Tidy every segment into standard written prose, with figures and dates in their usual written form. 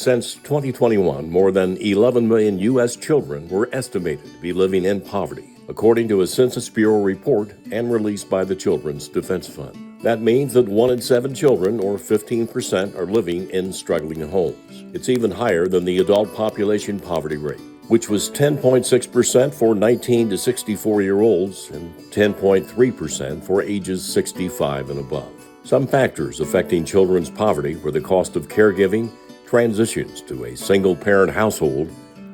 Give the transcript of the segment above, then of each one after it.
Since 2021, more than 11 million U.S. children were estimated to be living in poverty, according to a Census Bureau report and released by the Children's Defense Fund. That means that 1 in 7 children, or 15%, are living in struggling homes. It's even higher than the adult population poverty rate, which was 10.6% for 19 to 64-year-olds and 10.3% for ages 65 and above. Some factors affecting children's poverty were the cost of caregiving, transitions to a single-parent household,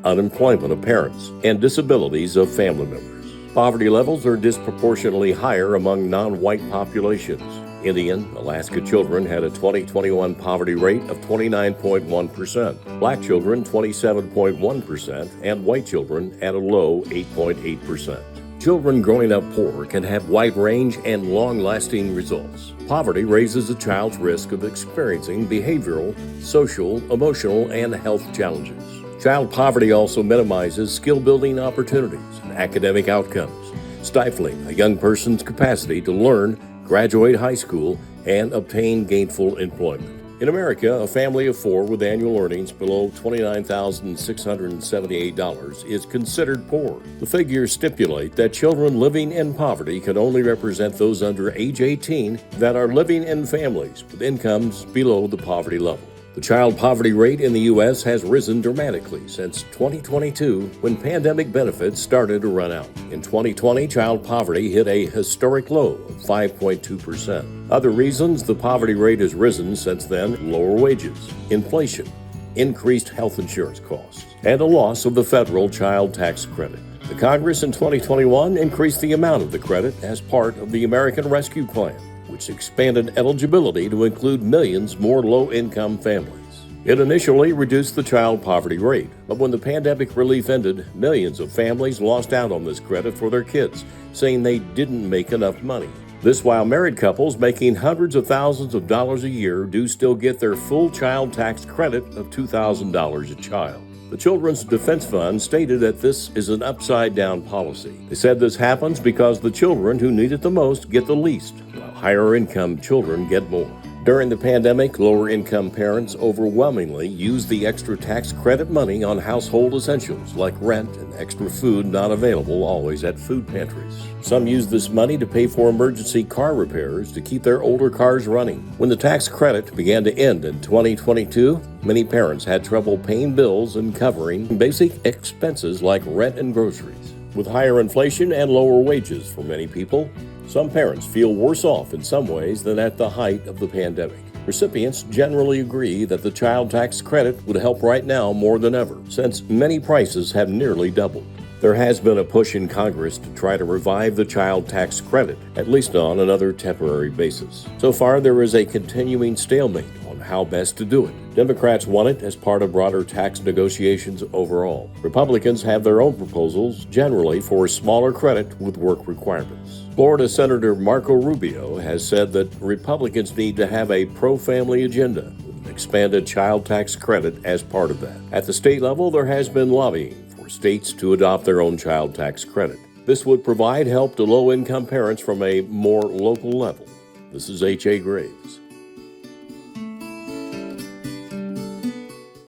unemployment of parents, and disabilities of family members. Poverty levels are disproportionately higher among non-white populations. Indian, Alaska children had a 2021 poverty rate of 29.1%, black children 27.1%, and white children at a low 8.8%. Children growing up poor can have wide range and long-lasting results. Poverty raises a child's risk of experiencing behavioral, social, emotional, and health challenges. Child poverty also minimizes skill-building opportunities and academic outcomes, stifling a young person's capacity to learn, graduate high school, and obtain gainful employment. In America, a family of 4 with annual earnings below $29,678 is considered poor. The figures stipulate that children living in poverty can only represent those under age 18 that are living in families with incomes below the poverty level. The child poverty rate in the U.S. has risen dramatically since 2022, when pandemic benefits started to run out. In 2020, child poverty hit a historic low of 5.2%. Other reasons the poverty rate has risen since then: lower wages, inflation, increased health insurance costs, and a loss of the federal child tax credit. The Congress in 2021 increased the amount of the credit as part of the American Rescue Plan, which expanded eligibility to include millions more low-income families. It initially reduced the child poverty rate, but when the pandemic relief ended, millions of families lost out on this credit for their kids, saying they didn't make enough money. This while married couples making hundreds of thousands of dollars a year do still get their full child tax credit of $2,000 a child. The Children's Defense Fund stated that this is an upside-down policy. They said this happens because the children who need it the most get the least, while higher-income children get more. During the pandemic, lower-income parents overwhelmingly used the extra tax credit money on household essentials like rent and extra food not available always at food pantries. Some used this money to pay for emergency car repairs to keep their older cars running. When the tax credit began to end in 2022, many parents had trouble paying bills and covering basic expenses like rent and groceries. With higher inflation and lower wages for many people, some parents feel worse off in some ways than at the height of the pandemic. Recipients generally agree that the child tax credit would help right now more than ever, since many prices have nearly doubled. There has been a push in Congress to try to revive the child tax credit, at least on another temporary basis. So far, there is a continuing stalemate on how best to do it. Democrats want it as part of broader tax negotiations overall. Republicans have their own proposals, generally for a smaller credit with work requirements. Florida Senator Marco Rubio has said that Republicans need to have a pro-family agenda with an expanded child tax credit as part of that. At the state level, there has been lobbying for states to adopt their own child tax credit. This would provide help to low-income parents from a more local level. This is H.A. Graves.